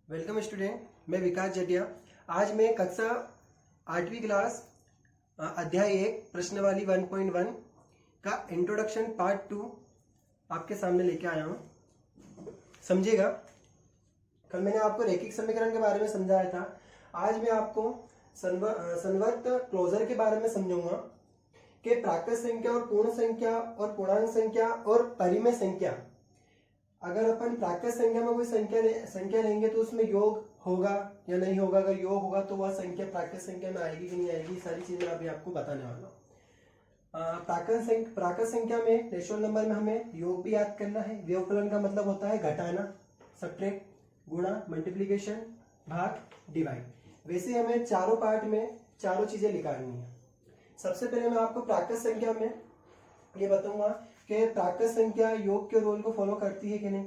Welcome student, मैं विकास जटिया। आज मैं कक्षा 8वीं क्लास अध्याय 1 प्रश्नवाली 1.1 का इंट्रोडक्शन पार्ट 2 आपके सामने लेके आया हूँ। समझिएगा, कल मैंने आपको रैखिक समीकरण के बारे में समझाया था। आज मैं आपको संवर्त क्लोजर के बारे में समझाऊंगा कि प्राकृत संख्या और पूर्ण संख्या और पूर्णांक संख्या और परिमेय संख्या, अगर अपन प्राकृत संख्या में कोई संख्या लेंगे तो उसमें योग होगा या नहीं होगा। अगर योग होगा तो वह संख्या प्राकृत संख्या में आएगी कि नहीं आएगी, सारी चीजें अभी आपको बताने वाला हूँ। प्राकृत संख्या में रेशनल नंबर में हमें योग भी याद करना है। व्यवकलन का मतलब होता है घटाना, सब्ट्रैक्ट, गुणा, मल्टीप्लिकेशन, भाग, डिवाइड। वैसे हमें चारों पार्ट में चारों चीजें निकालनी है। सबसे पहले मैं आपको प्राकृत संख्या में ये बताऊंगा कि प्राकृत संख्या योग के रोल को फॉलो करती है कि नहीं,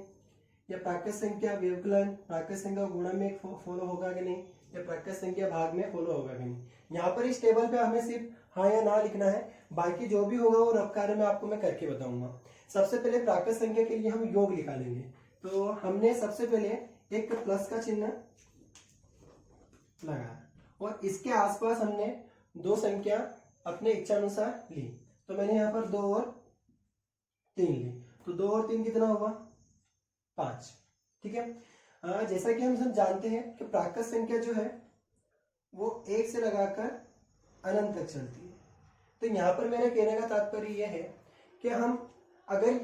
या प्राकृत संख्या व्यवकलन, प्राकृत संख्या गुणा में फॉलो होगा कि नहीं, या प्राकृत संख्या भाग में फॉलो होगा कि नहीं। यहाँ पर इस टेबल पे हमें सिर्फ हाँ या ना लिखना है, बाकी जो भी होगा वो रफ कार्य में आपको मैं करके बताऊंगा। सबसे पहले प्राकृत संख्या के लिए हम योग निकालेंगे। तो हमने सबसे पहले एक प्लस का चिन्ह लगाया और इसके आसपास हमने दो संख्या अपने इच्छा अनुसार ली। तो मैंने यहाँ पर 2 और 3 ली, तो 2 और 3 कितना हुआ? 5। ठीक है। जैसा कि हम सब जानते हैं कि प्राकृत संख्या जो है वो 1 से लगाकर अनंत तक चलती है। तो यहाँ पर मेरे कहने का तात्पर्य यह है कि हम अगर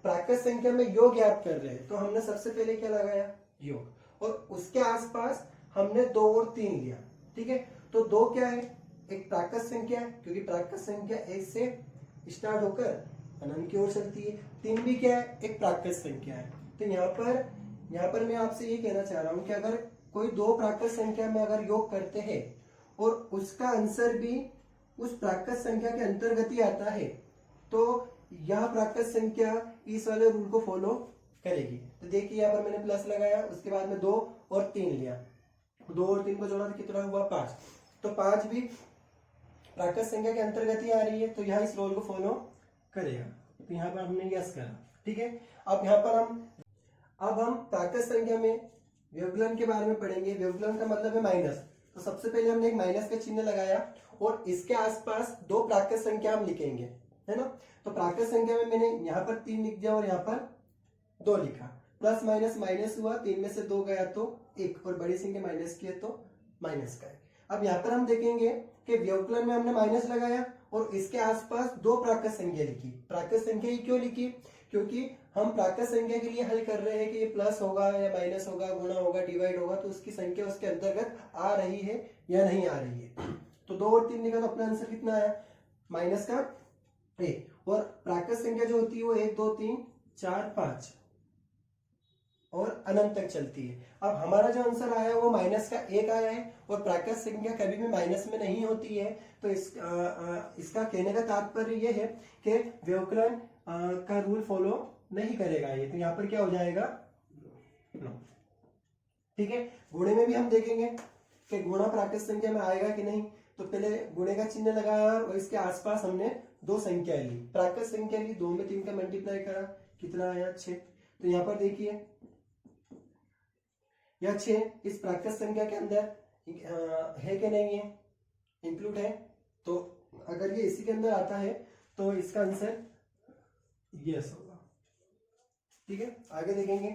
प्राकृत संख्या में योग याद कर रहे हैं तो हमने सबसे पहले क्या लगाया? योग, और उसके आसपास हमने 2 और 3 लिया। ठीक है, तो 2 क्या है? एक प्राकृत संख्या है, क्योंकि प्राकृत संख्या 1 से स्टार्ट होकर अनंत की ओर चलती है। 3 भी क्या है? एक प्राकृत संख्या है। तो यहाँ पर मैं आपसे ये कहना चाह रहा हूं कि अगर कोई 2 प्राकृत संख्या में अगर योग करते हैं और उसका आंसर भी उस प्राकृत संख्या के अंतर्गत ही आता है, तो यह प्राकृत संख्या इस वाले रूल को फॉलो करेगी। तो देखिए यहाँ पर मैंने प्लस लगाया, उसके बाद में 2 और 3 लिया, 2 और 3 को जोड़ा तो कितना हुआ? 5। तो 5 भी प्राकृत संख्या के अंतर्गत ही आ रही है, तो यहाँ इस रोल को फॉलो करेगा। तो यहाँ पर हमने यस करा। ठीक है, अब यहाँ पर हम प्राकृत संख्या में व्यवकलन के बारे में पढ़ेंगे। व्यवकलन का मतलब है माइनस। तो सबसे पहले हमने एक माइनस का चिन्ह लगाया और इसके आसपास 2 प्राकृत संख्या हम लिखेंगे, है ना। तो प्राकृत संख्या में मैंने यहाँ पर 3 लिख दिया और यहाँ पर 2 लिखा। प्लस माइनस माइनस हुआ, 3 में से 2 गया तो 1, और बड़ी संख्या माइनस की है तो माइनस का है। अब यहाँ पर हम देखेंगे कि व्यवकलन में हमने माइनस लगाया और इसके आसपास 2 प्राकृत संख्या लिखी। प्राकृत संख्या ही क्यों लिखी? क्योंकि हम प्राकृत संख्या के लिए हल कर रहे हैं कि ये प्लस होगा या माइनस होगा, गुणा होगा, डिवाइड होगा, तो उसकी संख्या उसके अंतर्गत आ रही है या नहीं आ रही है। तो 2 और 3 लिखा तो अपना आंसर कितना आया? माइनस का 1। और प्राकृत संख्या जो होती है वो 1 2 3 4 5 और अनंत तक चलती है। अब हमारा जो आंसर आया वो माइनस का 1 आया है, और प्राकृत संख्या कभी भी माइनस में नहीं होती है। तो इसका कहने का तात्पर्य यह है कि व्यवकलन का रूल फॉलो नहीं करेगा ये। तो यहाँ पर क्या हो जाएगा? नो। ठीक है, गुणे में भी हम देखेंगे कि गुणा प्राकृत संख्या में आएगा कि नहीं। तो पहले गुणे का चिन्ह लगाया और इसके आसपास हमने 2 संख्या ली, प्राकृत संख्या ली, 2 में 3 का मल्टीप्लाई करा, कितना आया? 6। तो यहाँ पर देखिए यह 6 इस प्राकृत संख्या के अंदर है कि नहीं है? इंक्लूड है। तो अगर ये इसी के अंदर आता है तो इसका आंसर यस होगा। ठीक है, आगे देखेंगे।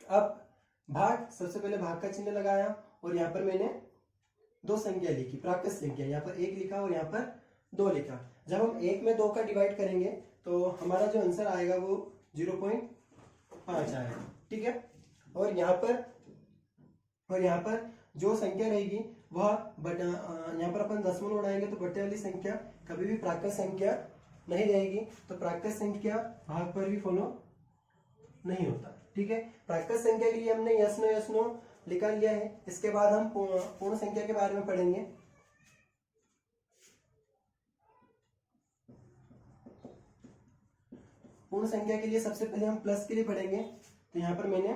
अब भाग, सबसे पहले भाग का चिन्ह लगाया और यहाँ पर मैंने 2 संख्या लिखी, प्राकृत संख्या। यहाँ पर 1 लिखा और यहाँ पर 2 लिखा। जब हम 1 में 2 का डिवाइड करेंगे तो हमारा जो आंसर आएगा वो 0.5 आएगा। ठीक है, और यहाँ पर जो संख्या रहेगी वह यहाँ पर अपन दशमलव उड़ाएंगे तो बटे वाली संख्या कभी भी प्राकृत संख्या नहीं रहेगी। तो प्राकृत संख्या भाग पर भी फॉलो नहीं होता। ठीक है, प्राकृत संख्या के लिए हमने यस नो निकाल लिया है। इसके बाद हम पूर्ण संख्या के बारे में पढ़ेंगे। पूर्ण संख्या के लिए सबसे पहले हम प्लस के लिए पढ़ेंगे। तो यहाँ पर मैंने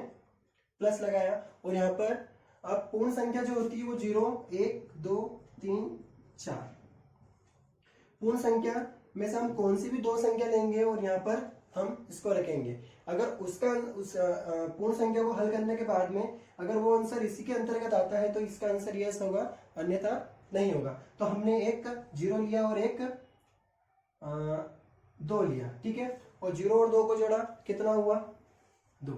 प्लस लगाया और यहाँ पर अब पूर्ण संख्या जो होती है वो 0 1 2 3 4। पूर्ण संख्या में से हम कौन सी भी 2 संख्या लेंगे और यहाँ पर हम इसको रखेंगे। अगर उसका उस पूर्ण संख्या को हल करने के बाद में अगर वो आंसर इसी के अंतर्गत आता है तो इसका आंसर यस होगा, अन्यथा नहीं होगा। तो हमने एक 0 लिया और एक 2 लिया, ठीक है, और 0 और 2 को जोड़ा, कितना हुआ 2।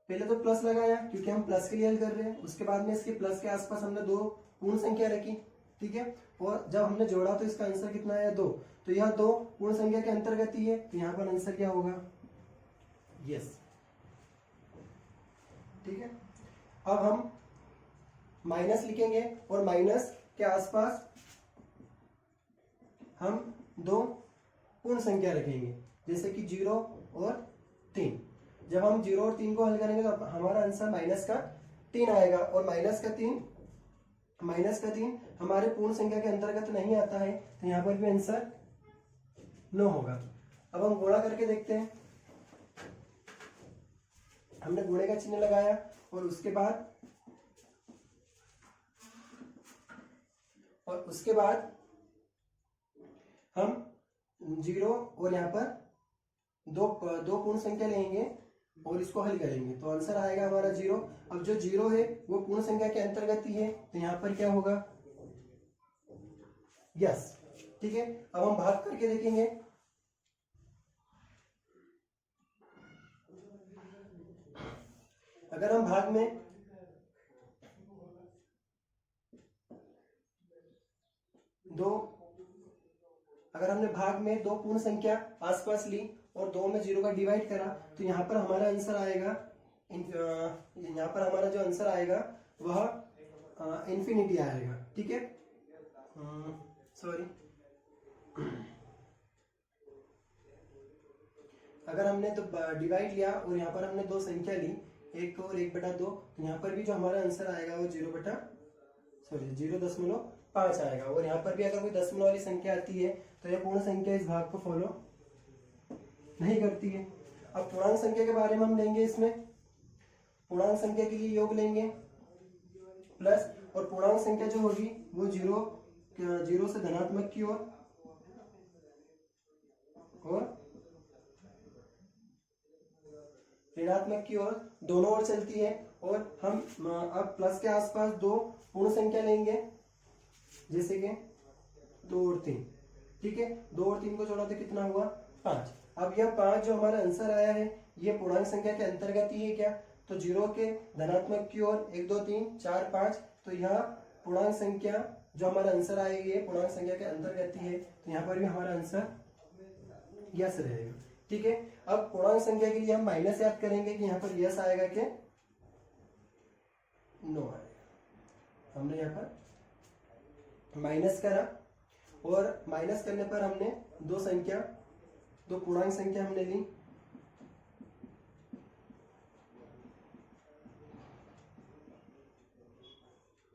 पहले तो प्लस लगाया क्योंकि हम प्लस के लिए हल कर रहे हैं, उसके बाद में इसके प्लस के आसपास हमने 2 पूर्ण संख्या रखी, ठीक है, और जब हमने जोड़ा तो इसका आंसर कितना आया 2। तो यह 2 पूर्ण संख्या के अंतर्गत ही है, तो यहाँ पर आंसर क्या होगा यस, ठीक है। अब हम माइनस लिखेंगे और माइनस के आसपास हम 2 पूर्ण संख्या रखेंगे, जैसे कि 0 और 3। जब हम 0 और 3 को हल करेंगे तो हमारा आंसर माइनस का 3 आएगा, और माइनस का 3 हमारे पूर्ण संख्या के अंतर्गत नहीं आता है, तो यहाँ पर भी आंसर 9 होगा। अब हम गुणा करके देखते हैं। हमने गुणे का चिन्ह लगाया और उसके बाद हम 0 और यहाँ पर दो पूर्ण संख्या लेंगे और इसको हल करेंगे, तो आंसर आएगा हमारा 0। अब जो 0 है वो पूर्ण संख्या के अंतर्गत ही है, तो यहाँ पर क्या होगा यस, ठीक है। अब हम भाग करके देखेंगे। अगर हम भाग में अगर हमने भाग में 2 पूर्ण संख्या आसपास ली और 2 में 0 का डिवाइड करा, तो यहाँ पर हमारा आंसर आएगा, यहाँ पर हमारा जो आंसर आएगा वह इंफिनिटी आएगा, ठीक है, सॉरी। अगर हमने तो डिवाइड लिया और यहाँ पर हमने 2 संख्या ली, 1 और 1/2, तो यहाँ पर भी जो हमारा आंसर आएगा वो 0.5 आएगा। और यहाँ पर भी अगर कोई दशमलव वाली संख्या आती है तो यह पूर्ण संख्या इस भाग को फॉलो नहीं करती है। अब पूर्णांक संख्या के बारे में हम लेंगे, इसमें पूर्णांक संख्या के लिए योग लेंगे प्लस, और पूर्णांक संख्या जो होगी वो 0 से धनात्मक की ओर और ऋणात्मक की ओर दोनों ओर चलती है। और हम अब प्लस के आसपास 2 पूर्ण संख्या लेंगे, जैसे कि 2 और 3, ठीक है, 2 और 3 को जोड़ा तो कितना हुआ 5। अब यह 5 जो हमारा आंसर आया है ये पूर्णांक संख्या के अंतर्गत ही है क्या, तो 0 के धनात्मक की ओर 1 2 3 4 5, तो यह पूर्णांक संख्या जो हमारा आंसर आएगी ये पूर्णांक संख्या के अंतर्गत ही है, तो यहाँ पर भी हमारा आंसर यस रहेगा, ठीक है। अब पूर्णांक संख्या के लिए हम माइनस याद करेंगे कि यहाँ पर यस आएगा कि नो आएगा। हमने यहाँ पर माइनस करा और माइनस करने पर हमने 2 पूर्णांक संख्या हमने ली,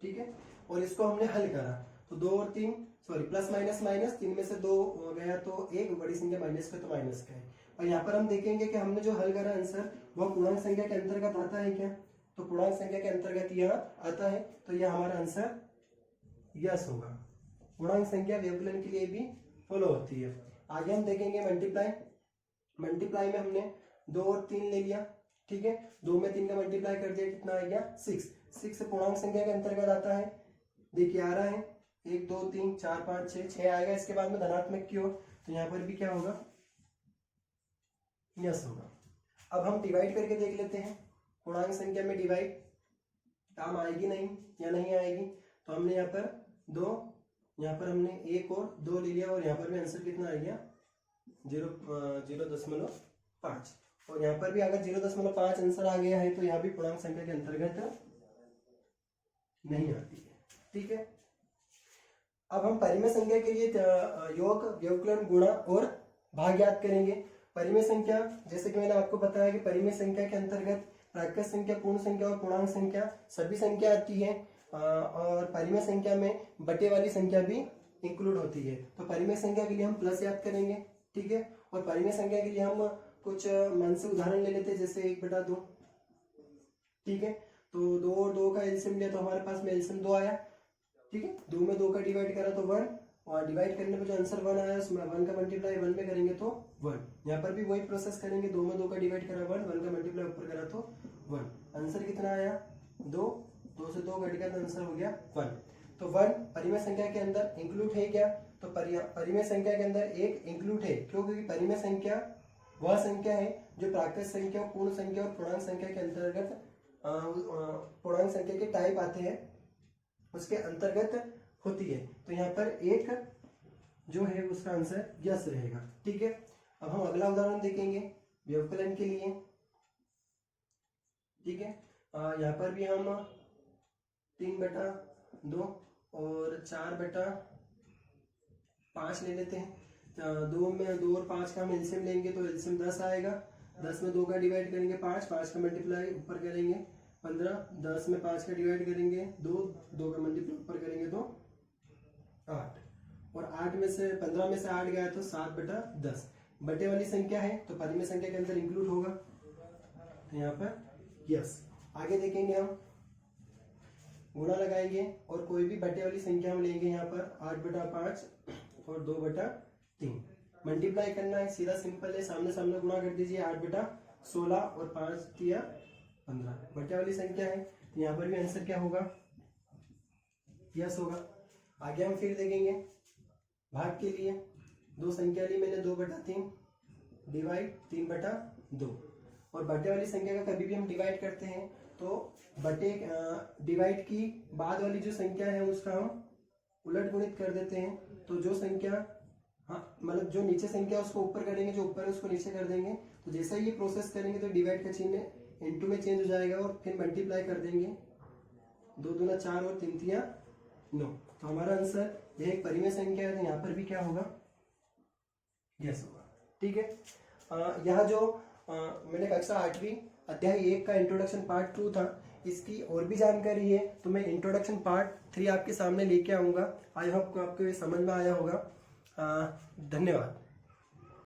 ठीक है, और इसको हमने हल करा, तो 2 और 3 सॉरी प्लस माइनस माइनस, 3 में से 2 हो गया तो 1, बड़ी संख्या माइनस का तो माइनस का है। और यहाँ पर हम देखेंगे कि हमने जो हल करा आंसर वो पूर्णांक संख्या के अंतर्गत आता है क्या, तो पूर्णांक संख्या के अंतर्गत यहाँ आता है, तो यह हमारा आंसर यस होगा। पूर्णांक संख्या व्यवकलन के लिए भी फॉलो होती है। आगे हम देखेंगे मल्टीप्लाई में हमने 2 और 3 ले लिया, ठीक है, 2 में 3 का मल्टीप्लाई कर दिया, कितना आ गया 6 पूर्णांक संख्या के अंतर्गत आता है, देखिए आ रहा है 1 2 3 4 5 6 आएगा, इसके बाद में धनात्मक की ओर, तो यहाँ पर भी क्या होगा यस होगा। अब हम डिवाइड करके देख लेते हैं, पूर्णांक संख्या में डिवाइड काम आएगी नहीं या नहीं आएगी, तो हमने यहाँ पर 2, यहाँ पर हमने 1 और 2 ले लिया और यहाँ पर भी आंसर कितना आ गया 0.5, और यहाँ पर भी अगर 0.5 आंसर आ गया है तो यहाँ भी पूर्णांक संख्या के अंतर्गत नहीं आती है, ठीक है। अब हम परिमेय संख्या के लिए योग व्यवकलन गुणा और भाग याद करेंगे। परिमेय संख्या जैसे कि मैंने आपको बताया कि परिमेय संख्या के अंतर्गत प्राकृत संख्या, पूर्ण संख्या और पूर्णांक संख्या सभी संख्या आती है, और परिमेय संख्या में बटे वाली संख्या भी इंक्लूड होती है। तो परिमेय संख्या के लिए हम प्लस याद करेंगे, ठीक है, और परिमेय संख्या के लिए हम कुछ मन से उदाहरण ले लेते हैं, जैसे 1/2, ठीक है, तो 2 और 2 का एलसीएम लिया तो हमारे पास में एलसीएम 2 आया, ठीक है, 2 में 2 का डिवाइड करा तो 1 और डिवाइड करने पे जो आंसर 1 आया उसमें 1 का मल्टीप्लाई 1 में करेंगे तो 1। यहाँ पर भी वही प्रोसेस करेंगे, 2 में 2 का डिवाइड करा 1, 1 का मल्टीप्लाई ऊपर करा तो 1। आंसर कितना आया 2, 2 से 2 घट गया तो आंसर हो गया 1। तो 1 परिमेय संख्या के अंदर इंक्लूड है क्या, तो परिमेय संख्या के अंदर 1 इंक्लूड है। क्यों, क्योंकि परिमेय संख्या वह संख्या है जो प्राकृत संख्या, पूर्ण संख्या और पूर्णांक संख्या के अंतर्गत, पूर्णांक संख्या के टाइप आते हैं उसके अंतर्गत होती है। तो यहाँ पर 1 जो है उसका आंसर यस रहेगा। ठीक है, अब हम अगला उदाहरण देखेंगे व्यवकलन के लिए। ठीक है, यहाँ पर भी हम 3/2 और 4/5 ले लेते हैं। 2 में 2 और 5 का हम एलसीएम लेंगे तो एलसीएम 10 आएगा। 10 में 2 का डिवाइड करेंगे 5, 5 का मल्टीप्लाई ऊपर करेंगे 15, 10 में 5 का डिवाइड करेंगे 2, 2 का मल्टीप्लाई ऊपर करेंगे तो 8, और 8 में से 15 में से 8 गया तो 7/10 बटे वाली संख्या है तो परिमेय संख्या के अंदर इंक्लूड होगा। तो यहाँ पर यस। आगे देखेंगे हम गुणा लगाएंगे और कोई भी बटे वाली संख्या हम लेंगे। यहाँ पर 8/5 और 2/3 मल्टीप्लाई करना है, सीधा सिंपल है, सामने सामने गुणा कर दीजिए। 8/16 और 5 दिया 15 बटे वाली संख्या है तो यहाँ पर भी आंसर क्या होगा यस होगा। आगे हम फिर देखेंगे भाग के लिए। 2 संख्या ली मैंने 2/3 डिवाइड 3/2, और बटे वाली संख्या का कभी भी हम डिवाइड करते हैं तो बटे डिवाइड की बाद वाली जो संख्या है उसका हम उलट गुणित कर देते हैं। तो जो संख्या मतलब जो नीचे संख्या उसको ऊपर करेंगे, जो ऊपर है उसको नीचे कर देंगे। तो जैसा ही ये प्रोसेस करेंगे तो डिवाइड का चिन्ह इनटू में चेंज हो जाएगा और फिर मल्टीप्लाई कर देंगे। 2 दूना 4 और 3 तिया 9। तो हमारा आंसर यह एक परिमेय संख्या है तो यहाँ पर भी क्या होगा यस होगा। ठीक है, यहाँ जो मैंने कक्षा 8वीं अध्याय 1 का इंट्रोडक्शन पार्ट 2 था, इसकी और भी जानकारी है तो मैं इंट्रोडक्शन पार्ट 3 आपके सामने लेके आऊँगा। आई होप को आपको ये समझ में आया होगा। धन्यवाद।